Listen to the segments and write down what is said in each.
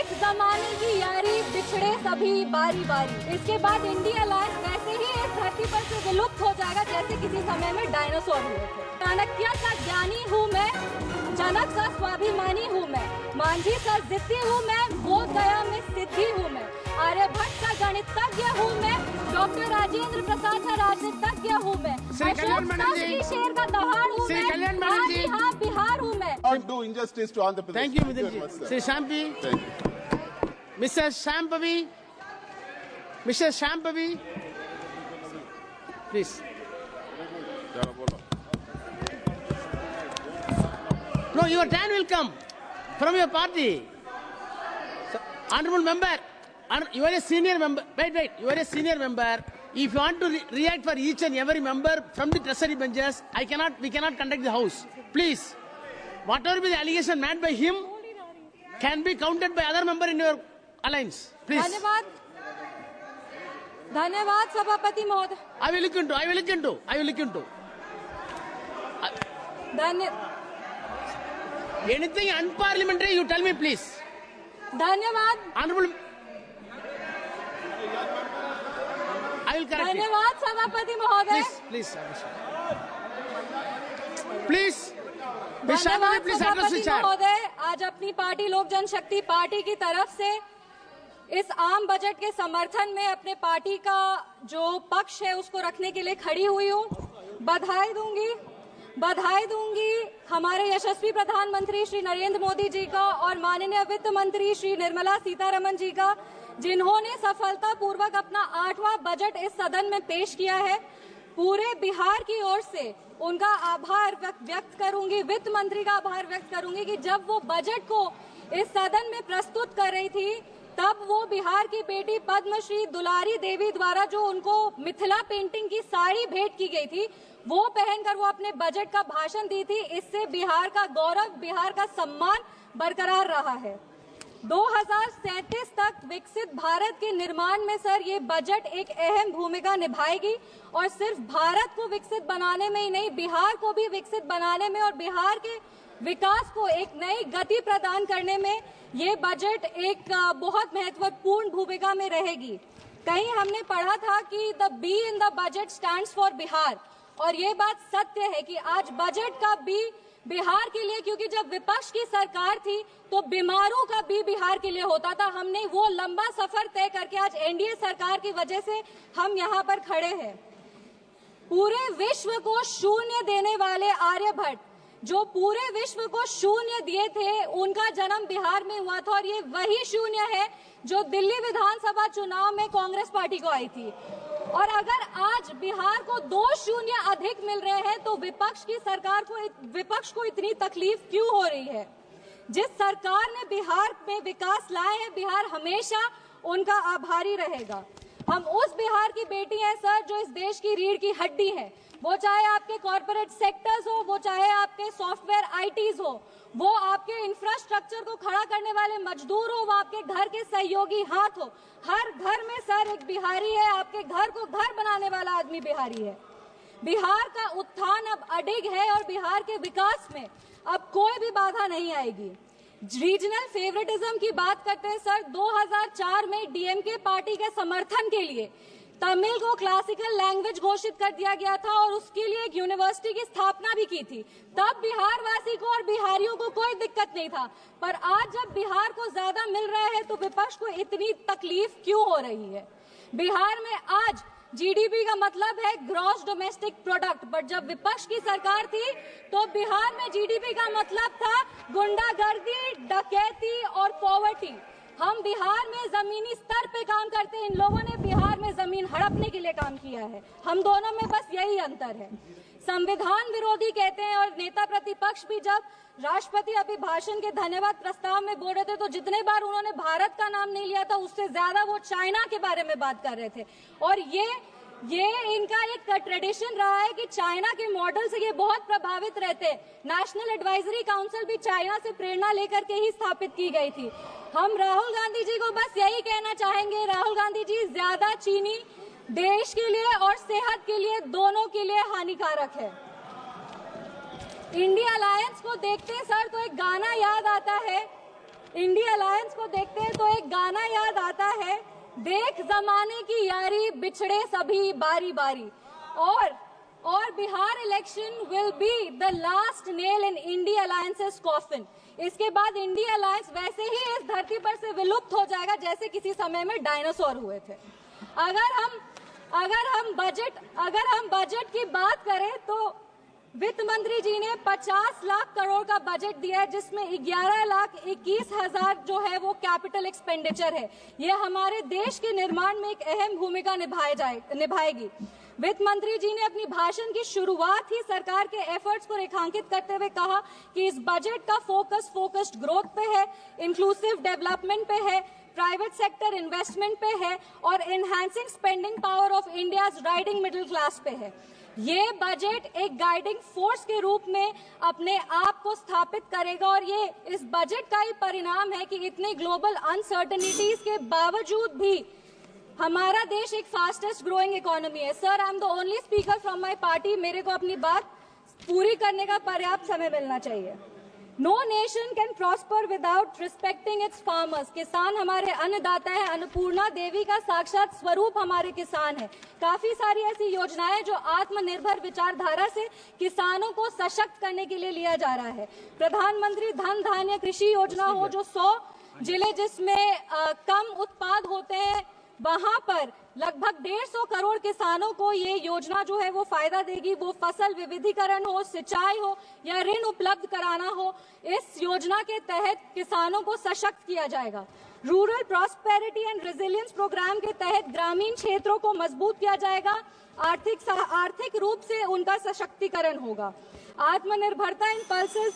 एक जमाने की यारी बिछड़े सभी बारी बारी। इसके बाद इंडिया अलायंस वैसे ही इस धरती पर से विलुप्त हो जाएगा जैसे किसी समय में डायनासोर हुए थे। चाणक्य सा ज्ञानी हूँ मैं, जनक सा स्वाभिमानी हूँ मैं, मांझी सा जिद्दी हूँ मैं, बोध गया में सिद्धि हूँ मैं, आर्यभट्ट सा गणितज्ञ हूँ मैं, डॉक्टर राजेंद्र प्रसाद सा राजनीतिज्ञ हूँ मैं, अशोक की शेर का दहाड़ हूँ मैं, हाँ बिहार हूँ मैं। Don't do injustice to Andhra Pradesh. Thank you, Midilji. Sri Shampi. Mr. Shampavi. Mr. Shampavi. Please. No, your turn will come from your party. So, honorable member, you are a senior member. Wait. You are a senior member. If you want to react for each and every member from the treasury benches, we cannot conduct the house. Please. Whatever be the allegation made by him can be counted by other member in your alliance. Please. धन्यवाद सभापति महोदय। I will look into. Anything unparliamentary, you tell me, please. धन्यवाद। Honorable, I will correct it. धन्यवाद सभापति महोदय। Please. धन्यवाद सभापति महोदय। आज अपनी पार्टी लोक जनशक्ति पार्टी की तरफ से इस आम बजट के समर्थन में अपने पार्टी का जो पक्ष है उसको रखने के लिए खड़ी हुई हूँ। बधाई दूंगी हमारे यशस्वी प्रधानमंत्री श्री नरेंद्र मोदी जी का और माननीय वित्त मंत्री श्री निर्मला सीतारमण जी का, जिन्होंने सफलतापूर्वक अपना 8वां बजट इस सदन में पेश किया है। पूरे बिहार की ओर से उनका आभार व्यक्त करूंगी, वित्त मंत्री का आभार व्यक्त करूंगी कि जब वो बजट को इस सदन में प्रस्तुत कर रही थी तब वो बिहार की बेटी पद्मश्री दुलारी देवी द्वारा जो उनको मिथिला पेंटिंग की साड़ी भेंट की गई थी वो पहनकर वो अपने बजट का भाषण दी थी। इससे बिहार का गौरव, बिहार का सम्मान बरकरार रहा है। 2037 तक विकसित भारत के निर्माण में सर ये बजट एक अहम भूमिका निभाएगी और सिर्फ भारत को विकसित बनाने में ही नहीं, बिहार को भी विकसित बनाने में और बिहार के विकास को एक नई गति प्रदान करने में ये बजट एक बहुत महत्वपूर्ण भूमिका में रहेगी। कहीं हमने पढ़ा था कि the be in the budget stands for Bihar, और ये बात सत्य है कि आज बजट का बी बिहार के लिए, क्योंकि जब विपक्ष की सरकार थी तो बीमारों का बी बिहार के लिए होता था। हमने वो लंबा सफर तय करके आज एनडीए सरकार की वजह से हम यहाँ पर खड़े हैं। पूरे विश्व को शून्य देने वाले आर्यभट्ट, जो पूरे विश्व को शून्य दिए थे, उनका जन्म बिहार में हुआ था और ये वही शून्य है जो दिल्ली विधानसभा चुनाव में कांग्रेस पार्टी को आई थी। और अगर आज बिहार को 2 शून्य अधिक मिल रहे हैं तो विपक्ष को इतनी तकलीफ क्यों हो रही है? जिस सरकार ने बिहार में विकास लाए हैं, बिहार हमेशा उनका आभारी रहेगा। हम उस बिहार की बेटी हैं सर जो इस देश की रीढ़ की हड्डी है, वो चाहे आपके कॉर्पोरेट सेक्टर्स हो, वो चाहे आपके सॉफ्टवेयर आईटीज हो, वो आपके इंफ्रास्ट्रक्चर को खड़ा करने वाले मजदूर हो, वो आपके घर के सहयोगी हाथ हो। हर घर में सर एक बिहारी है, आपके घर को घर बनाने वाला आदमी बिहारी है। बिहार का उत्थान अब अडिग है और बिहार के विकास में अब कोई भी बाधा नहीं आएगी। रीजनल फेवरेटिज्म की बात करते हैं सर, 2004 में डीएमके पार्टी के समर्थन के लिए तमिल को क्लासिकल लैंग्वेज घोषित कर दिया गया था और उसके लिए एक यूनिवर्सिटी की स्थापना भी की थी। तब बिहार वासी को और बिहारियों को कोई दिक्कत नहीं था, पर आज जब बिहार को ज्यादा मिल रहा है तो विपक्ष को इतनी तकलीफ क्यों हो रही है? बिहार में आज जीडीपी का मतलब है ग्रॉस डोमेस्टिक प्रोडक्ट, बट जब विपक्ष की सरकार थी तो बिहार में जीडीपी का मतलब था गुंडागर्दी, डकैती और पॉवर्टी। हम बिहार में जमीनी स्तर पे काम करते हैं, इन लोगों ने बिहार में जमीन हड़पने के लिए काम किया है। हम दोनों में बस यही अंतर है। संविधान विरोधी कहते हैं और नेता प्रतिपक्ष भी जब राष्ट्रपति अभिभाषण के धन्यवाद प्रस्ताव में बोल रहे थे तो जितने बार उन्होंने भारत का नाम नहीं लिया था उससे ज्यादा वो चाइना के बारे में बात कर रहे थे। और ये इनका एक ट्रेडिशन रहा है कि चाइना के मॉडल से ये बहुत प्रभावित रहते हैं। नेशनल एडवाइजरी काउंसिल भी चाइना से प्रेरणा लेकर के ही स्थापित की गई थी। हम राहुल गांधी जी को बस यही कहना चाहेंगे, राहुल गांधी जी, ज्यादा चीनी देश के लिए और सेहत के लिए, दोनों के लिए हानिकारक है। इंडिया अलायंस को देखते हैं सर तो एक गाना याद आता है। इंडिया अलायंस को देखते हैं तो एक गाना याद आता है, देख जमाने की यारी बिछड़े सभी बारी बारी। और Bihar election will be the last nail in India alliances coffin. इसके बाद इंडिया अलायंस वैसे ही इस धरती पर से विलुप्त हो जाएगा जैसे किसी समय में डायनासोर हुए थे। अगर हम बजट की बात करें तो वित्त मंत्री जी ने 50 लाख करोड़ का बजट दिया है, जिसमें 11,21,000 जो है वो कैपिटल एक्सपेंडिचर है। ये हमारे देश के निर्माण में एक अहम भूमिका निभाएगी। वित्त मंत्री जी ने अपनी भाषण की शुरुआत ही सरकार के एफर्ट्स को रेखांकित करते हुए कहा कि इस बजट का फोकस्ड ग्रोथ पे है, इंक्लूसिव डेवलपमेंट पे है, प्राइवेट सेक्टर इन्वेस्टमेंट पे है और enhancing spending power of India's riding middle class पे है। ये बजट एक गाइडिंग फोर्स के रूप में अपने आप को स्थापित करेगा और ये इस बजट का ही परिणाम है कि इतने ग्लोबल अनसर्टेनिटीज के बावजूद भी हमारा देश एक फास्टेस्ट ग्रोइंग इकोनॉमी है। Sir, I am the only speaker from my party. मेरे को अपनी बात पूरी करने का पर्याप्त समय मिलना चाहिए। No nation can prosper without respecting its farmers. किसान हमारे अन्नदाता है, अन्नपूर्णा देवी का साक्षात स्वरूप हमारे किसान है। काफी सारी ऐसी योजनाएं जो आत्मनिर्भर विचारधारा से किसानों को सशक्त करने के लिए लिया जा रहा है। प्रधानमंत्री धन धान्य कृषि योजना हो, जो 100 जिले जिसमें कम उत्पाद होते हैं वहां पर लगभग 150 करोड़ किसानों को ये योजना जो है वो फायदा देगी। वो फसल विविधीकरण हो, सिंचाई हो या ऋण उपलब्ध कराना हो, इस योजना के तहत किसानों को सशक्त किया जाएगा। Rural prosperity and resilience programme के तहत ग्रामीण क्षेत्रों को मजबूत किया जाएगा। आर्थिक रूप से उनका सशक्तिकरण होगा। आत्मनिर्भरता in pulses.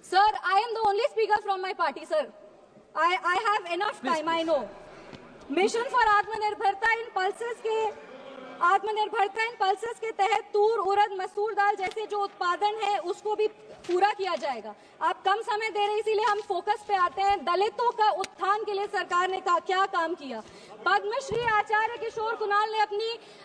Sir, I am the only speaker from my party. Sir, I have enough time, I know. Mission for आत्मनिर्भरता इन पल्सेस के तहत तूर, उड़द, मसूर दाल जैसे जो उत्पादन है उसको भी पूरा किया जाएगा। आप कम समय दे रहे इसीलिए हम फोकस पे आते हैं। दलितों का उत्थान के लिए सरकार ने क्या काम किया। पद्मश्री आचार्य किशोर कुणाल ने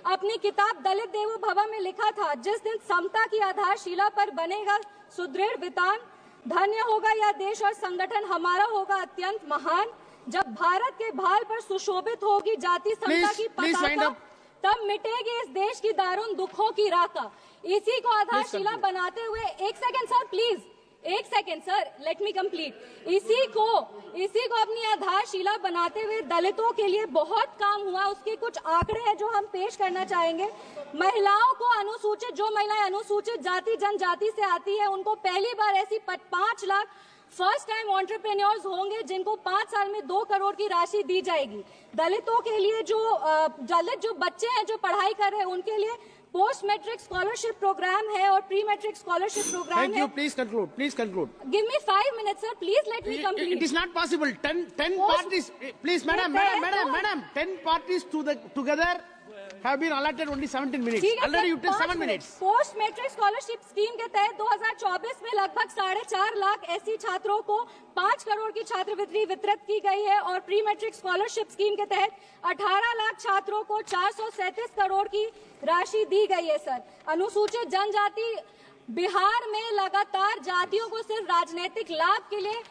अपनी किताब दलित देवो भव में लिखा था, जिस दिन समता की आधारशिला पर बनेगा सुदृढ़ वितान, धन्य होगा यह देश और संगठन हमारा होगा अत्यंत महान। जब भारत के भाल पर सुशोभित होगी जाति समता की पताका, तब मिटेगी इस देश की दारुण दुखों की राका। इसी को आधारशिला बनाते हुए एक second sir, let me complete. इसी को अपनी आधारशिला बनाते हुए दलितों के लिए बहुत काम हुआ। उसके कुछ आंकड़े हैं जो हम पेश करना चाहेंगे। महिलाओं को जो महिलाएं अनुसूचित जाति जनजाति से आती है उनको पहली बार ऐसी 5 लाख फर्स्ट टाइम एंटरप्रेन्योर्स होंगे जिनको 5 साल में 2 करोड़ की राशि दी जाएगी। दलितों के लिए दलित जो बच्चे हैं जो पढ़ाई कर रहे हैं उनके लिए पोस्ट मैट्रिक स्कॉलरशिप प्रोग्राम है और प्री मैट्रिक स्कॉलरशिप प्रोग्राम है। Thank you. Please conclude. Give me 5 minutes, sir. Please let me complete. It is not possible. 10 parties. Please, madam. 10 parties together have been allotted only 17 minutes. Already you took 7 minutes. Post matric scholarship scheme के तहत 2024 में लगभग 4.5 लाख ऐसी छात्रों को 5 करोड़ की छात्रवृत्ति वितरित की गई है और प्री मैट्रिक स्कॉलरशिप स्कीम के तहत 18 लाख छात्रों को 437 करोड़ की राशि दी गई है। सर, अनुसूचित जनजाति बिहार में लगातार जातियों को सिर्फ राजनीतिक लाभ के लिए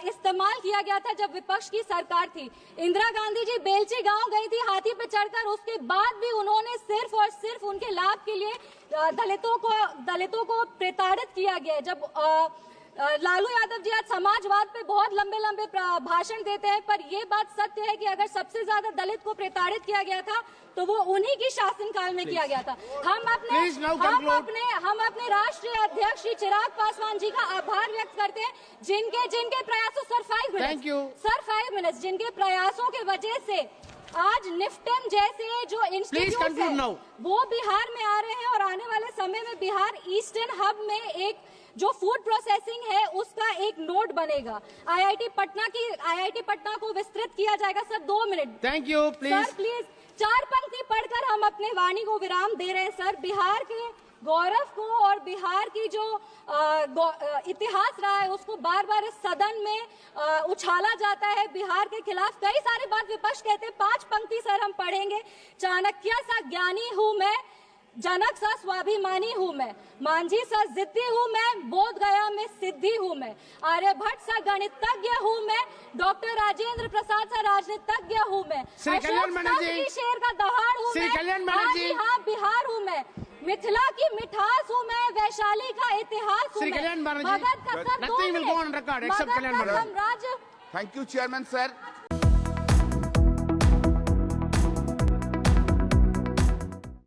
इस्तेमाल किया गया था जब विपक्ष की सरकार थी। इंदिरा गांधी जी बेलची गांव गई थी हाथी पे चढ़कर, उसके बाद भी उन्होंने सिर्फ और सिर्फ उनके लाभ के लिए दलितों को प्रताड़ित किया गया। जब लालू यादव जी आज समाजवाद पे बहुत लंबे भाषण देते हैं, पर ये बात सत्य है कि अगर सबसे ज्यादा दलित को प्रताड़ित किया गया था तो वो उन्हीं की शासनकाल में किया गया था। हम अपने राष्ट्रीय अध्यक्ष श्री चिराग पासवान जी का आभार व्यक्त करते हैं जिनके प्रयासों सर 5 मिनट्स जिनके प्रयासों के वजह से आज निफ्टन जैसे जो इंस्टीट्यूट है वो बिहार में आ रहे हैं और आने वाले समय में बिहार ईस्टर्न हब में एक जो फूड प्रोसेसिंग है उसका एक नोड बनेगा। आईआईटी पटना को विस्तृत किया जाएगा। Sir 2 minute. Thank you. Sir please 4 पंक्ति पढ़कर हम अपने वाणी को विराम दे रहे हैं। सर, बिहार के गौरव को और बिहार की जो इतिहास रहा है उसको बार बार इस सदन में उछाला जाता है। बिहार के खिलाफ कई सारी बात विपक्ष कहते हैं। 5 पंक्ति सर हम पढ़ेंगे। चाणक्य सा ज्ञानी हूँ मैं, जनक सा स्वाभिमानी हूँ मैं, मांझी सा जिद्दी हूँ मैं, बोध गया में सिद्धि हूँ मैं, आर्यभट्ट सा गणितज्ञ हूँ मैं, डॉक्टर राजेंद्र प्रसाद सा राजनीतिज्ञ हूँ मैं, श्री कल्याण बनर्जी, की शेर का दहाड़ हूँ श्री मैं, कल्याण बनर्जी, हाँ बिहार हूँ मैं, मिथिला की मिठास हूँ मैं, वैशाली का इतिहास हूँ श्री मैं, कल्याण बनर्जी, मगध का nothing will go on record except Kalyan Banerjee. साम्राज्य Thank you, Chairman, sir.